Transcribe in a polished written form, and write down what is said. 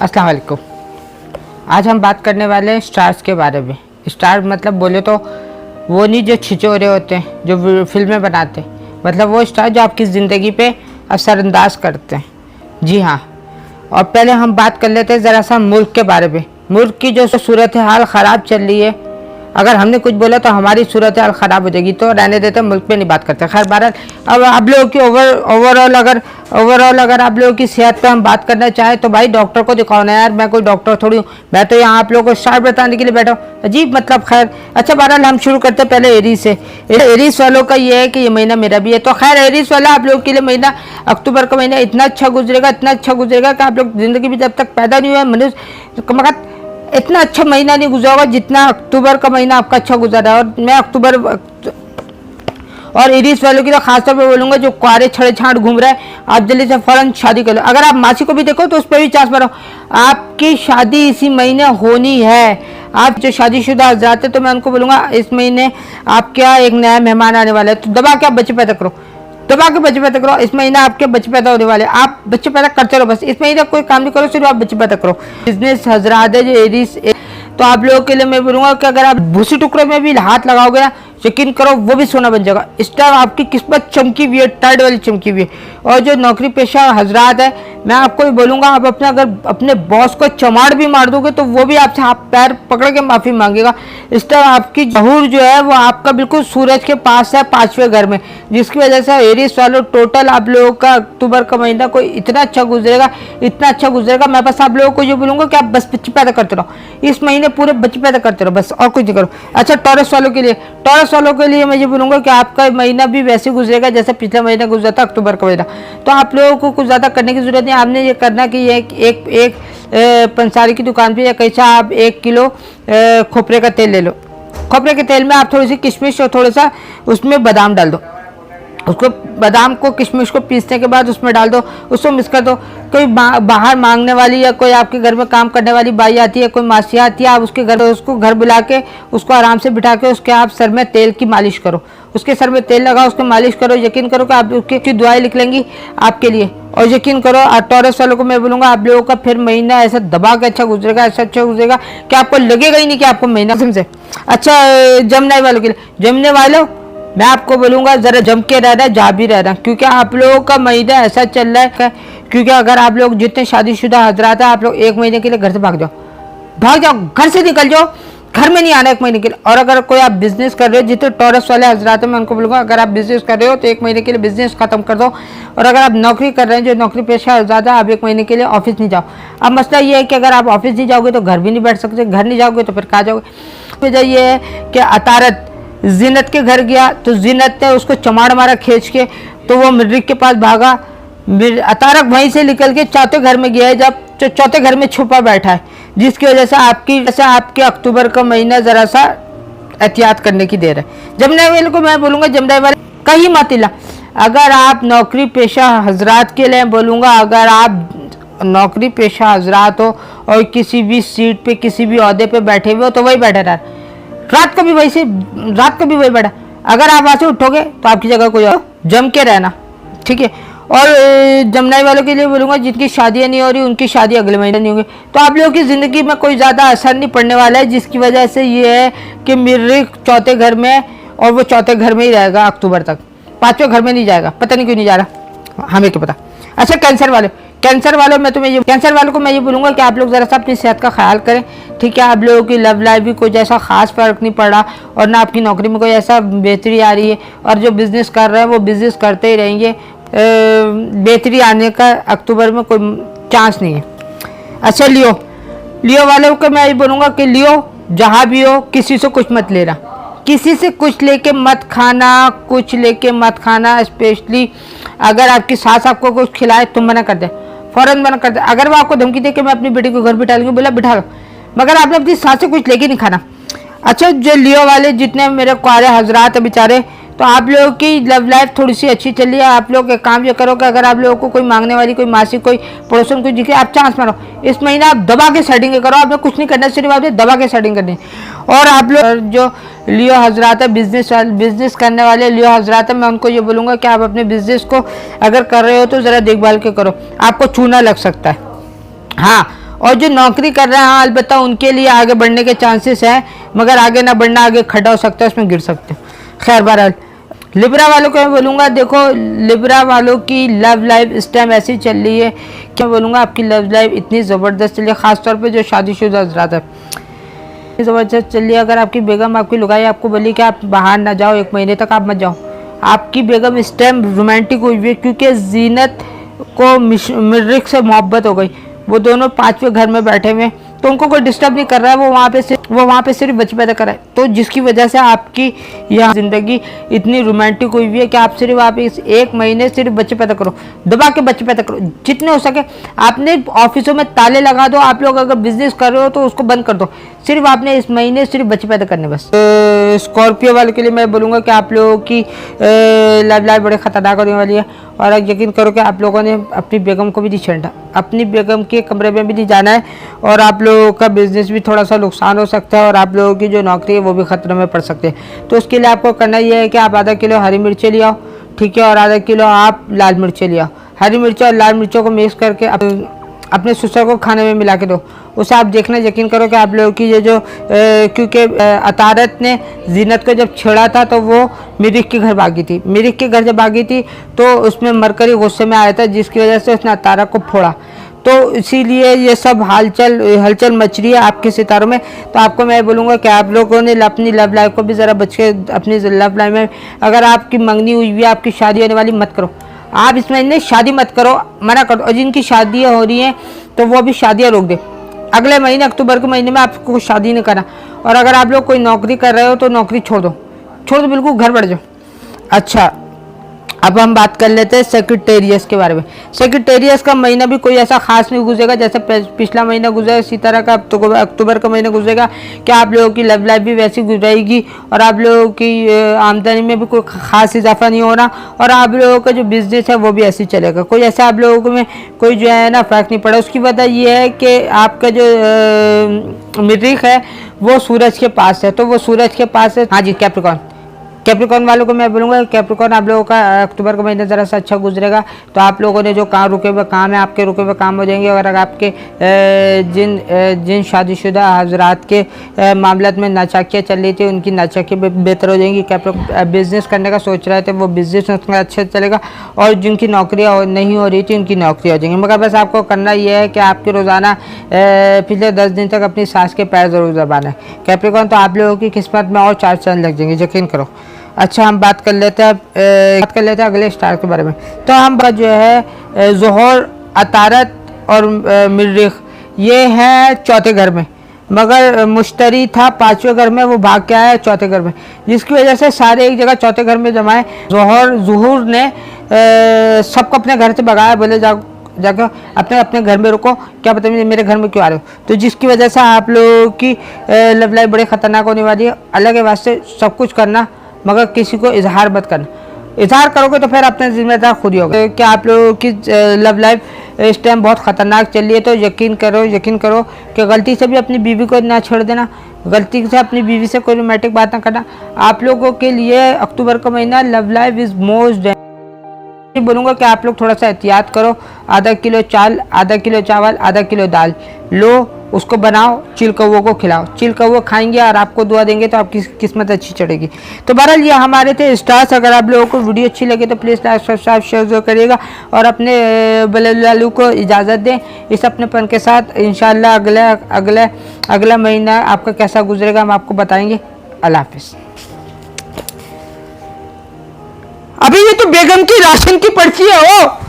अस्सलाम वालेकुम। आज हम बात करने वाले हैं स्टार्स के बारे में। स्टार मतलब बोले तो वो नहीं जो छिछोरे होते हैं, जो फिल्में बनाते हैं, मतलब वो स्टार जो आपकी ज़िंदगी पे असरअंदाज करते हैं। जी हाँ, और पहले हम बात कर लेते हैं ज़रा सा मुल्क के बारे में। मुल्क की जो सूरत हाल ख़राब चल रही है, अगर हमने कुछ बोला तो हमारी सूरत हाल ख़राब हो जाएगी, तो रहने देते, मुल्क पे नहीं बात करते। खैर बहरहाल, अब आप लोगों की ओवरऑल अगर आप लोगों की सेहत पे हम बात करना चाहें तो भाई डॉक्टर को दिखाओ ना यार। मैं कोई डॉक्टर थोड़ी हूँ, मैं तो यहाँ आप लोगों को स्टार बताने के लिए बैठा हूँ। अजीब मतलब। खैर अच्छा बहरहाल, हम शुरू करते हैं पहले एरीज से। एरीज वालों का ये है कि ये महीना मेरा भी है, तो खैर एरीज वाला आप लोगों के लिए महीना, अक्टूबर का महीना इतना अच्छा गुजरेगा कि आप लोग ज़िंदगी में जब तक पैदा नहीं हुआ मनुष्य इतना अच्छा महीना नहीं गुजरा होगा जितना अक्टूबर का महीना आपका अच्छा गुजरा है। और मैं अक्टूबर और एरीज वालों की तो खासतौर पे बोलूँगा जो कुआरे छड़े छाड़ घूम रहे हैं, आप जल्दी से फौरन शादी कर लो। अगर आप मासी को भी देखो तो उस पर भी चांस मारो, आपकी शादी इसी महीने होनी है। आप जो शादीशुदा हजरात हैं तो मैं उनको बोलूँगा इस महीने आपके यहाँ एक नया मेहमान आने वाला है, तो दबा के आप बच्चे पैदा करो, दबा के बच्चे पैदा करो। इस महीने आपके बच्चे पैदा होने वाले, आप बच्चे पैदा करते रहो बस। इस महीने कोई काम नहीं करो, सिर्फ आप बच्चे पैदा करो। बिजनेस हजरात है जो एरीज, तो आप लोगों के लिए मैं बोलूँगा कि अगर आप भूसी टुकड़े में भी हाथ लगाओगे ना, यकीन करो वो भी सोना बन जाएगा। इस टाइम आपकी किस्मत चमकी हुई है, टाइड वाली चमकी हुई है। और जो नौकरी पेशा हजरात है, मैं आपको भी बोलूँगा, आप अपने अगर अपने बॉस को चमाड़ भी मार दोगे तो वो भी आपसे हाथ पैर पकड़ के माफ़ी मांगेगा। इस टाइम आपकी जहूर जो है वो आपका बिल्कुल सूरज के पास है, 5वें घर में, जिसकी वजह से एरीज वालों टोटल आप लोगों का अक्टूबर का महीना कोई इतना अच्छा गुजरेगा, इतना अच्छा गुजरेगा। मैं बस आप लोगों को ये बोलूँगा कि आप बस बच्चे पैदा करते रहो, इस महीने पूरे बच्चे पैदा करते रहो बस, और कुछ नहीं करो। अच्छा टॉरस वालों के लिए मैं ये बोलूँगा कि आपका महीना भी वैसे गुजरेगा जैसे पिछला महीना गुजरा था, अक्टूबर का महीना। तो आप लोगों को कुछ ज़्यादा करने की ज़रूरत नहीं, आपने ये करना कि एक पंसारी की दुकान पे या कैसा आप 1 किलो खोपरे का तेल ले लो। खोपरे के तेल में आप थोड़ी सी किशमिश और थोड़ा सा उसमें बादाम डाल दो। उसको बादाम को किशमिश को पीसने के बाद उसमें डाल दो, उसको मिक्स कर दो। कोई बाहर मांगने वाली या कोई आपके घर में काम करने वाली बाई आती है, कोई मासी आती है, आप उसके घर उसको घर बुला के उसको आराम से बिठा के उसके आप सर में तेल की मालिश करो, उसके सर में तेल लगाओ, उसको मालिश करो। यकीन करो कि आप उसकी दुआएं लिख लेंगी आपके लिए। और यकीन करो टॉरस वालों को मैं बोलूँगा आप लोगों का फिर महीना ऐसा दबा के अच्छा गुजरेगा, ऐसा अच्छा गुजरेगा कि आपको लगेगा ही नहीं कि आपको महीना से। अच्छा जमने वालों के लिए, जमने वालों मैं आपको बोलूँगा ज़रा जम के रहना, जा भी रहना, क्योंकि आप लोगों का महीना ऐसा चल रहा है। क्योंकि अगर आप लोग जितने शादीशुदा हजरात हैं, आप लोग 1 महीने के लिए घर से भाग जाओ, घर से निकल जाओ, घर में नहीं आना 1 महीने के लिए। और अगर कोई आप बिजनेस कर रहे हो, जितने टॉरस वाले हजरात हैं मैं उनको बोलूँगा अगर आप बिजनेस कर रहे हो तो 1 महीने के लिए बिजनेस खत्म कर दो। और अगर आप नौकरी कर रहे हैं, जो नौकरी पेशा हजरात है, आप 1 महीने के लिए ऑफिस नहीं जाओ। अब मसला ये है कि अगर आप ऑफिस नहीं जाओगे तो घर भी नहीं बैठ सकते, घर नहीं जाओगे तो फिर कहाँ जाओगे। वजह ये है कि अतारत जिन्नत के घर गया तो जिन्नत ने उसको चमाड़ मारा खींच के, तो वो मर्रिक के पास भागा। अतारक वहीं से निकल के चौथे घर में गया है, जब चौथे घर में छुपा बैठा है, जिसकी वजह से आपके अक्टूबर का महीना ज़रा सा एहतियात करने की देर है। जमने वाले को मैं बोलूँगा जमने वाले कहीं मत हिला। अगर आप नौकरी पेशा हजरात के लिए बोलूँगा, अगर आप नौकरी पेशा हजरात हो और किसी भी सीट पे किसी भी ओहदे पे बैठे हुए हो तो वही बैठे रहा, रात को भी वही बैठा। अगर आप वहाँ से उठोगे तो आपकी जगह कोई और, जम के रहना, ठीक है। और जमनाई वालों के लिए बोलूँगा जिनकी शादियाँ नहीं हो रही उनकी शादी अगले महीने नहीं होगी, तो आप लोगों की ज़िंदगी में कोई ज़्यादा असर नहीं पड़ने वाला है, जिसकी वजह से ये है कि मर्रिक चौथे घर में, और वो चौथे घर में ही रहेगा अक्टूबर तक, 5वें घर में नहीं जाएगा। पता नहीं क्यों नहीं जा रहा, हमें क्या पता। अच्छा कैंसर वालों को मैं ये बोलूँगा कि आप लोग ज़रा सा अपनी सेहत का ख्याल करें, ठीक है। आप लोगों की लव लाइफ भी कुछ ऐसा ख़ास फ़र्क नहीं पड़ रहा, और ना आपकी नौकरी में कोई ऐसा बेहतरी आ रही है, और जो बिज़नेस कर रहे हैं वो बिज़नेस करते ही रहेंगे। बेहतरी आने का अक्टूबर में कोई चांस नहीं है। अच्छा लियो वालों को मैं ये बोलूँगा कि लियो जहाँ भी हो किसी से कुछ मत लेना, किसी से कुछ लेके मत खाना, स्पेशली अगर आपकी सास आपको कुछ खिलाए तो मना कर दे, फ़ौरन मना कर दे। अगर वो आपको धमकी दे कि मैं अपनी बेटी को घर बिठा लूँगी, बोला बिठा लो, मगर आपने अपनी सास से कुछ लेके नहीं खाना। अच्छा जो लियो वाले जितने मेरे कुआरे हजरात है बेचारे, तो आप लोगों की लव लाइफ थोड़ी सी अच्छी चली है। आप लोग एक काम ये करो कि अगर आप लोगों को कोई मांगने वाली, कोई मासी, कोई पड़ोसन कोई दिखे, आप चांस मारो। इस महीना आप दबा के सेटिंग करो, आपने कुछ नहीं करना, सिर्फ आपने दबा के सेटिंग करनी। और आप लोग जो लियो हजरात है, बिजनेस करने वाले लियो हजरात है, मैं उनको ये बोलूँगा कि आप अपने बिजनेस को अगर कर रहे हो तो ज़रा देखभाल के करो, आपको चूना लग सकता है। हाँ, और जो नौकरी कर रहे हैं हाँ अलबत्ता उनके लिए आगे बढ़ने के चांसेस हैं, मगर आगे ना बढ़ना, आगे खड़ा हो सकता है, उसमें गिर सकते हो। खैर बहरहाल लिब्रा वालों को मैं बोलूँगा, देखो लिब्रा वालों की लव लाइफ इस टाइम ऐसी चल रही है कि मैं बोलूँगा आपकी लव लाइफ इतनी ज़बरदस्त चल रही है, ख़ासतौर पे जो शादीशुदा हज़रात है, ज़बरदस्त चल रही है। अगर आपकी बेगम, आपकी लुगाई आपको बोली कि आप बाहर ना जाओ, 1 महीने तक आप मत जाओ, आपकी बेगम इस टाइम रोमांटिक हुई हुई है, क्योंकि जीनत को मिर्रिक से मोहब्बत हो गई। वो दोनों 5वें घर में बैठे हुए हैं, तो उनको कोई डिस्टर्ब नहीं कर रहा है, वो वहाँ पे सिर्फ बच्चे पैदा कर रहा है। तो जिसकी वजह से आपकी यह ज़िंदगी इतनी रोमांटिक हुई हुई है कि आप इस 1 महीने सिर्फ बच्चे पैदा करो, दबा के बच्चे पैदा करो जितने हो सके। आपने ऑफिसों में ताले लगा दो, आप लोग अगर बिजनेस कर रहे हो तो उसको बंद कर दो, सिर्फ आपने इस महीने सिर्फ बच्चे पैदा करने बस। स्कॉर्पियो वाले के लिए मैं बोलूँगा कि आप लोगों की लव लाइफ बड़े ख़तरनाक होने वाली है, और यकीन करो कि आप लोगों ने अपनी बेगम को भी नहीं छेड़ना, अपनी बेगम के कमरे में भी नहीं जाना है, और आप लोगों का बिजनेस भी थोड़ा सा नुकसान हो सकता है, और आप लोगों की जो नौकरी है वो भी खतरे में पड़ सकते हैं। तो उसके लिए आपको करना यह है कि आप आधा किलो हरी मिर्चें ले आओ, ठीक है, और आधा किलो आप लाल मिर्चें ले आओ। हरी मिर्चों और लाल मिर्चों को मिक्स करके अपने ससुर को खाने में मिला के दो, उसे आप देखना, यकीन करो कि आप लोगों की ये जो क्योंकि अतारत ने जीनत को जब छेड़ा था तो वो मिरिक के घर भागी थी। मिरिक के घर जब भागी थी तो उसमें मरकरी गुस्से में आया था, जिसकी वजह से उसने अतारा को फोड़ा। तो इसीलिए ये सब हलचल मच रही है आपके सितारों में। तो आपको मैं बोलूँगा कि आप लोगों ने अपनी लव लाइफ को भी ज़रा बच के, अपनी लव लाइफ में अगर आपकी मंगनी हुई है, आपकी शादी होने वाली, मत करो आप इस महीने शादी मत करो, मना करो। और जिनकी शादियाँ हो रही हैं तो वो भी शादियाँ रोक दे, अगले महीने अक्टूबर के महीने में आपको शादी नहीं करना। और अगर आप लोग कोई नौकरी कर रहे हो तो नौकरी छोड़ दो, बिल्कुल घर बढ़ जाओ। अच्छा, अब हम बात कर लेते हैं सेक्रेटेरियस के बारे में। सेक्रेटेरियस का महीना भी कोई ऐसा खास नहीं गुजरेगा जैसे पिछला महीना गुजरा, इसी तरह का अक्टूबर का महीना गुजरेगा कि आप लोगों की लव लाइफ भी वैसी गुजरेगी, और आप लोगों की आमदनी में भी कोई खास इजाफा नहीं हो रहा, और आप लोगों का जो बिजनेस है वो भी ऐसे ही चलेगा। कोई ऐसा आप लोगों में कोई जो है ना फ़र्क नहीं पड़ा। उसकी वजह यह है कि आपका जो मरीख है वो सूरज के पास है, तो वो सूरज के पास है। हाँ जी, कैप्रिकॉर्न वालों को मैं बोलूँगा, कैप्रिकॉर्न आप लोगों का अक्टूबर का महीना ज़रा सा अच्छा गुजरेगा। तो आप लोगों ने जो काम रुके हुए काम है, आपके रुके हुए काम हो जाएंगे। और अगर आपके जिन शादीशुदा हजरात के मामला में नाचाकियाँ चल रही थी, उनकी नाचाकियाँ बेहतर हो जाएंगी। बिज़नेस करने का सोच रहे थे, वो बिज़नेस उसका अच्छा चलेगा, और जिनकी नौकरियाँ नहीं हो रही थी उनकी नौकरी हो जाएंगी। मगर बस आपको करना यह है कि आपके रोज़ाना पिछले 10 दिन तक अपनी सास के पैर ज़रूर दबाना है कैप्रिकॉर्न, तो आप लोगों की किस्मत में और 4 चांद लग जाएंगे, यकीन करो। अच्छा, हम बात कर लेते हैं अगले स्टार के बारे में। तो हम जो है ज़ोहर, अतारत और मरीख, ये है 4थे घर में, मगर मुश्तरी था 5वें घर में, वो भाग के आया 4थे घर में, जिसकी वजह से सारे एक जगह 4थे घर में जमाए। ज़ुहूर ने सबको अपने घर से भगाया, बोले जाकर अपने घर में रुको, क्या पता मेरे घर में क्यों आ रहे हो। तो जिसकी वजह से आप लोगों की लव लाइफ बड़ी ख़तरनाक होने वाली है। अल्लाह के वास्ते सब कुछ करना, मगर किसी को इजहार मत करना। इजहार करोगे तो फिर अपने जिम्मेदार खुद ही होगा। कि आप लोगों की लव लाइफ इस टाइम बहुत ख़तरनाक चल रही है। तो यकीन करो कि गलती से भी अपनी बीवी को ना छोड़ देना, गलती से अपनी बीवी से कोई रोमांटिक बात ना करना। आप लोगों के लिए अक्टूबर का महीना लव लाइफ इज़ मोस्ट बोलूँगा कि आप लोग थोड़ा सा एहतियात करो। आधा किलो चावल, आधा किलो दाल लो, उसको बनाओ, चिलकौवों को खिलाओ, चिलकौवे खाएंगे और आपको दुआ देंगे तो आपकी किस्मत अच्छी चढ़ेगी। तो बहरहाल ये हमारे थे स्टार्स। अगर आप लोगों को वीडियो अच्छी लगे तो प्लीज़ लाइक, सब्सक्राइब, शेयर करिएगा, और अपने बल्लू को इजाज़त दें इस अपनेपन के साथ। इंशाल्लाह अगला महीना आपका कैसा गुजरेगा हम आपको बताएंगे। अल्लाह हाफिज़। अभी ये तो बेगम की राशन की पर्ची है वो।